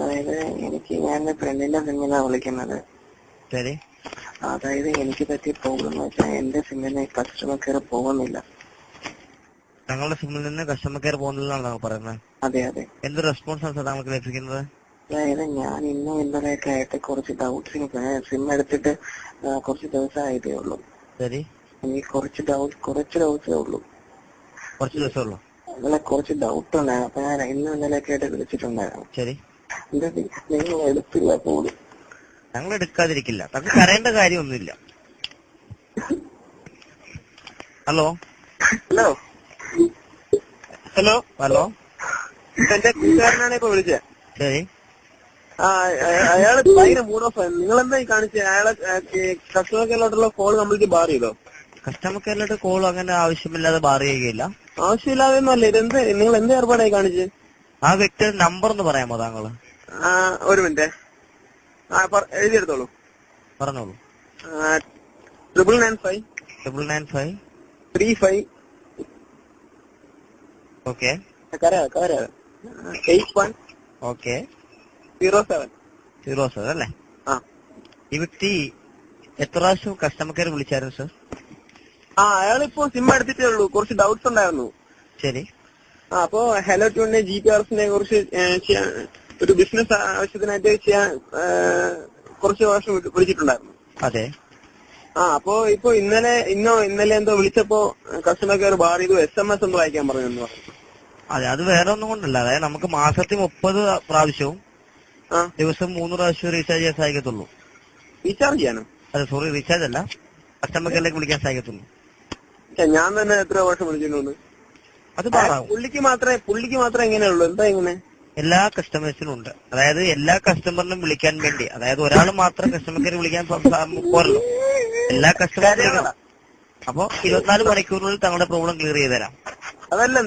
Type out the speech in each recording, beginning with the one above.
അതായത് ഞാൻ എന്റെ ഫ്രണ്ടിന്റെ സിമ്മിനാണ് വിളിക്കുന്നത്. ശരി. അതായത് എനിക്ക് പറ്റിയ പ്രോബ്ലം എന്ന് വെച്ചാൽ എന്റെ സിമ്മിന് കസ്റ്റമർ കെയർ പോകുന്നില്ല. താങ്കളുടെ സിമ്മിൽ നിന്ന് കസ്റ്റമർ കെയർ പോകുന്നില്ലെന്നാണ് താങ്കൾ പറയുന്നത്? അതെ അതെ. എന്ത് റെസ്പോൺസാണ് താങ്കൾക്ക് ലഭിക്കുന്നത്? അതായത് ഞാൻ ഇന്നും ഇന്നലെയൊക്കെ ആയിട്ട് കുറച്ച് ഡൗട്ട്സിന് സിം എടുത്തിട്ട് കുറച്ച് ദിവസമായിട്ടേ ഉള്ളൂ. ശരി. എനിക്ക് കുറച്ച് ഡൗട്ട്സേ ഉള്ളൂ. കുറച്ച് ദിവസമേ ഉള്ളൂ? അല്ല, കുറച്ച് ഡൗട്ട് ഉണ്ടായിരുന്നു. അപ്പൊ ഞാൻ ഇന്നും ഇന്നലെയൊക്കെ ആയിട്ട് വിളിച്ചിട്ടുണ്ടായിരുന്നു. ശരി. നിങ്ങൾ എടുത്തില്ല പോലും. ഞങ്ങൾ എടുക്കാതിരിക്കില്ല. താങ്കൾ കരയേണ്ട കാര്യമൊന്നുമില്ല. ഹലോ ഹലോ ഹലോ ഹലോ എന്റെ കൂട്ടുകാരനാണ് ഇപ്പൊ വിളിച്ചത്. ശരി. അയാള് ഭയങ്കര മൂഡ് ഓഫ്. നിങ്ങളെന്താ കാണിച്ചത്? അയാളെ കസ്റ്റമർ കെയറിലോട്ടുള്ള കോൾ കംപ്ലീറ്റ് ബാർ ചെയ്തോ? കസ്റ്റമർ കെയറിലോട്ട് കോൾ അങ്ങനെ ആവശ്യമില്ലാതെ ബാർ ചെയ്യുകയില്ല. ആവശ്യമില്ലാതെ ഒന്നല്ല. ഇതെന്ത് നിങ്ങൾ എന്ത് ഏർപ്പാടായി കാണിച്ചത്? ആ വ്യക്തിയുടെ നമ്പർ ഒന്ന് പറയാമോ താങ്കള്? ഒരു മിനിറ്റ്. എഴുതിയെടുത്തോളൂ. പറഞ്ഞോളൂ. 995 995 35. ഓക്കെ. 81. ഓക്കെ. 07 അല്ലേ? ഈ വ്യക്തി എത്ര പ്രാവശ്യം കസ്റ്റമർ കെയർ വിളിച്ചായിരുന്നു സർ? അയാളിപ്പോ സിം എടുത്തിട്ടേ ഉള്ളൂ. കുറച്ച് ഡൗട്ട്സ് ഉണ്ടായിരുന്നു. ശരി. അപ്പോ ഹലോ ട്യൂണിനെ GPRSനെ കുറിച്ച് ഒരു ബിസിനസ് ആവശ്യത്തിനായിട്ട് ചെയ്യാൻ കുറച്ച് വർഷം വിളിച്ചിട്ടുണ്ടായിരുന്നു. അതെ. അപ്പോ ഇന്നലെ എന്തോ വിളിച്ചപ്പോ കസ്റ്റമർ കെയർ ബാർ ചെയ്തു. SMS എന്തോ അയക്കാൻ പറഞ്ഞു. അതെ, അത് വേറെ ഒന്നും കൊണ്ടല്ല. അതായത് നമുക്ക് മാസത്തിൽ 30 പ്രാവശ്യവും ദിവസം 3 പ്രാവശ്യം റീചാർജ് ചെയ്യാൻ സാധിക്കത്തുള്ളൂ. റീചാർജ് ചെയ്യാനോ? അതെ, സോറി, റീചാർജ് അല്ല, കസ്റ്റമർ കെയറിലേക്ക് വിളിക്കാൻ സാധിക്കത്തുള്ളൂ. ഞാൻ തന്നെ എത്ര വർഷം വിളിച്ചിട്ടുണ്ട്. അത് പാടാവും. പുള്ളിക്ക് മാത്രമേ എങ്ങനെയുള്ളൂ? എന്താ ഇങ്ങനെ? എല്ലാ കസ്റ്റമേഴ്സിനും ഉണ്ട്. അതായത് എല്ലാ കസ്റ്റമറിനും വിളിക്കാൻ വേണ്ടി, അതായത് ഒരാൾ മാത്രം കസ്റ്റമർ കെയർ വിളിക്കാൻ പോരല്ലോ, എല്ലാ കസ്റ്റമറും. അപ്പൊ 24 മണിക്കൂറിനുള്ളിൽ തങ്ങളുടെ പ്രോബ്ലം ക്ലിയർ ചെയ്ത് തരാം. അതല്ല,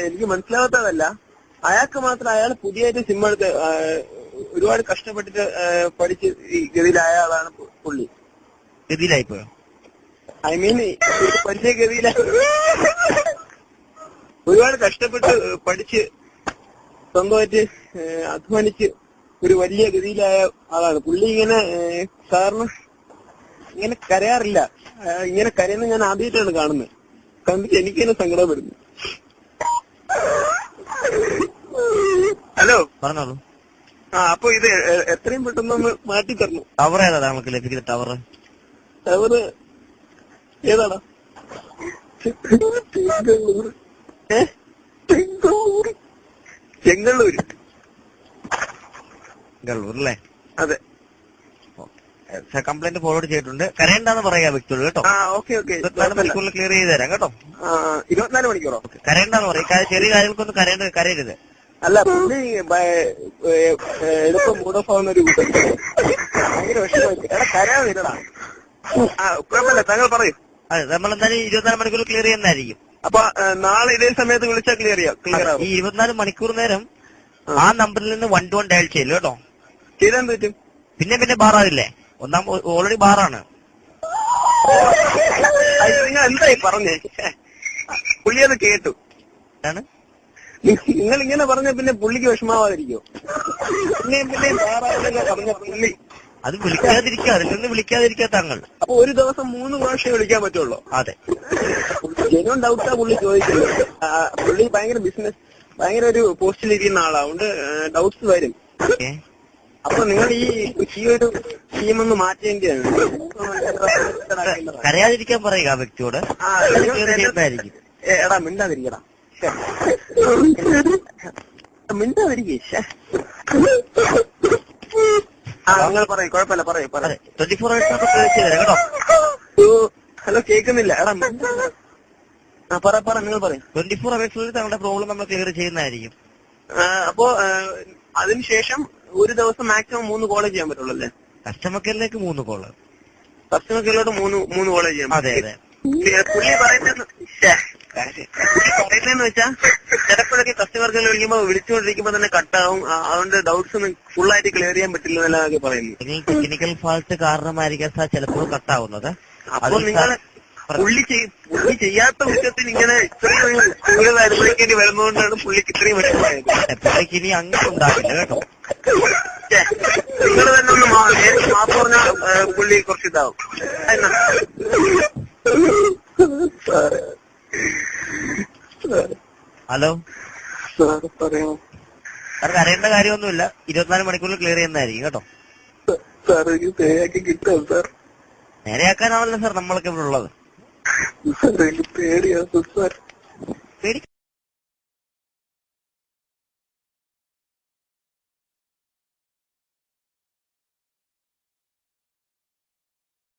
എനിക്ക് മനസ്സിലാവാത്തതല്ല. അയാൾ പുതിയായിട്ട് സിം എടുത്ത് ഒരുപാട് കഷ്ടപ്പെട്ടിട്ട് പഠിച്ച് ഈ ഗതിയിലായ ആളാണ് പുള്ളി. ഗതിയിലായിപ്പോയോ? ഐ മീൻ വലിയ ഗതിയിലായി. ഒരുപാട് കഷ്ടപ്പെട്ട് പഠിച്ച് സ്വന്തമായിട്ട് അധ്വാനിച്ച് ഒരു വലിയ ഗതിയിലായ ആളാണ് പുള്ളി. സാറിന് ഇങ്ങനെ കരയാറില്ല. ഇങ്ങനെ കരയുന്ന ഞാൻ ആദ്യമായിട്ടാണ് കാണുന്നത്. കണ്ടിട്ട് എനിക്ക് തന്നെ സങ്കടപ്പെടുന്നു. ഹലോ, പറഞ്ഞോളൂ. അപ്പൊ ഇത് എത്രയും പെട്ടെന്നൊന്ന് മാറ്റി തരണം. ടവർ ഏതാ നമുക്ക് ലഭിക്കുന്ന ടവർ? ഏതാടാ? ചെങ്ങള്ളൂര് അല്ലേ? അതെ. കംപ്ലൈന്റ് ഫോർവേഡ് ചെയ്തിട്ടുണ്ട്. കരയണ്ടെന്ന് പറയാ വ്യക്തിയോട് കേട്ടോ. ഓക്കെ. 24 മണിക്കൂറിൽ ക്ലിയർ ചെയ്ത് തരാം കേട്ടോ. 24 മണിക്കൂറോ? കരയണ്ടെന്ന് പറയും. ചെറിയ കാര്യങ്ങൾക്കൊന്നും കരയരുത്. അല്ല, പുള്ളി എളുപ്പം മൂഡ് ഓഫ് ആവുന്ന ഒരു ഭയങ്കര വിഷമമായിട്ട്. കരയാതിരടാ. കുഴപ്പമില്ല, താങ്കൾ പറയൂ. അതെ, നമ്മളെന്തായാലും 24 മണിക്കൂർ ക്ലിയർ ചെയ്യുന്നതായിരിക്കും. അപ്പൊ നാളെ ഇതേ സമയത്ത് വിളിച്ചാൽ ക്ലിയർ ആവും. ഈ 24 മണിക്കൂർ നേരം ആ നമ്പറിൽ നിന്ന് 1 ഡയൽ ചെയ്യില്ല കേട്ടോ. ചെയ്താൻ പറ്റും. പിന്നെ ബാറാവില്ലേ? ഓൾറെഡി ബാറാണ്. നിങ്ങൾ എന്തായി പറഞ്ഞേ? പുള്ളി അത് കേട്ടു. നിങ്ങൾ ഇങ്ങനെ പറഞ്ഞ പിന്നെ പുള്ളിക്ക് വിഷമാവാതിരിക്കോ? പിന്നെ ബാറാവില്ലെന്ന് പറഞ്ഞ പുള്ളി അത് വിളിക്കാതിരിക്കുക, അതിൽ നിന്ന് വിളിക്കാതിരിക്കുക താങ്കൾ. അപ്പൊ ഒരു ദിവസം 3 പ്രാവശ്യം വിളിക്കാൻ പറ്റുള്ളൂ? അതെ. ജെന്യൂൻ ഡൗട്ടാ പുള്ളി ചോദിക്കുന്നത്. പുള്ളി ഭയങ്കര ഒരു പോസ്റ്റിലിരിക്കുന്ന ആളാ. അതുകൊണ്ട് ഡൗട്ട്സ് വരും. അപ്പൊ നിങ്ങൾ ഈ ഒരു ടീമൊന്ന് മാറ്റേണ്ടതാണ്. കരയാതിരിക്കാൻ പറയുക ആ വ്യക്തിയോട്. എടാ മിണ്ടാതിരിക്കടാ. മിണ്ടാതിരിക്കേ. നിങ്ങൾ പറയും, കുഴപ്പമില്ല, പറയൂ. 24 hours കേട്ടോ. ഹലോ, കേൾക്കുന്നില്ല. എടാ പറ, നിങ്ങൾ പറയും. 24 hours താങ്കളുടെ പ്രോബ്ലം നമ്മൾ ക്ലിയർ ചെയ്യുന്നതായിരിക്കും. അപ്പോ അതിനുശേഷം ഒരു ദിവസം മാക്സിമം 3 കോള് ചെയ്യാൻ പറ്റുള്ളൂ അല്ലേ? കസ്റ്റമർ കെയറിലേക്ക് 3 കോള്. കസ്റ്റമർ കെയറിലോട്ട് 3 കോള് ചെയ്യാം. അതെ. പുള്ളി പറയുന്നതെന്ന് വെച്ചാൽ ചിലപ്പോഴൊക്കെ കസ്റ്റമർ കെയർ വിളിക്കുമ്പോ വിളിച്ചുകൊണ്ടിരിക്കുമ്പോ തന്നെ കട്ടാവും. അതുകൊണ്ട് ഡൗട്ട്സ് ഒന്നും ഫുള്ളായിട്ട് ക്ലിയർ ചെയ്യാൻ പറ്റില്ല എന്നൊക്കെ പറയുന്നു. ടെക്നിക്കൽ ഫാൾട്ട് കാരണമായിരിക്കാം ചിലപ്പോൾ കട്ടാവുന്നത്. അപ്പൊ നിങ്ങൾ പുള്ളി ചെയ്യാത്ത കുറ്റത്തിന് ഇങ്ങനെ ഇത്രയും കൂടുതൽ അനുഭവിക്കേണ്ടി വരുന്നതുകൊണ്ടാണ് പുള്ളിക്ക് ഇത്രയും വിഷമമായത്. പുള്ളിക്ക് ഇനി അങ്ങനെ ഉണ്ടാവില്ല കേട്ടോ. നിങ്ങൾ തന്നെ ഒന്ന് നേരിട്ട് മാപ്പ് പറഞ്ഞാൽ പുള്ളി കുറച്ച് ഇതാവും. ഹലോ സാർ പറയാം. സാർക്ക് അറിയേണ്ട കാര്യമൊന്നുമില്ല. 24 മണിക്കൂറിൽ ക്ലിയർ ചെയ്യുന്നതായിരിക്കും കേട്ടോ. സാർ എനിക്ക് പേയാക്കി കിട്ടാം സാർ. നേരെയാക്കാനാണല്ലോ സാർ നമ്മളൊക്കെ ഇവിടെ ഉള്ളത്. സാർ എനിക്ക് പേടിയാണ് സാർ.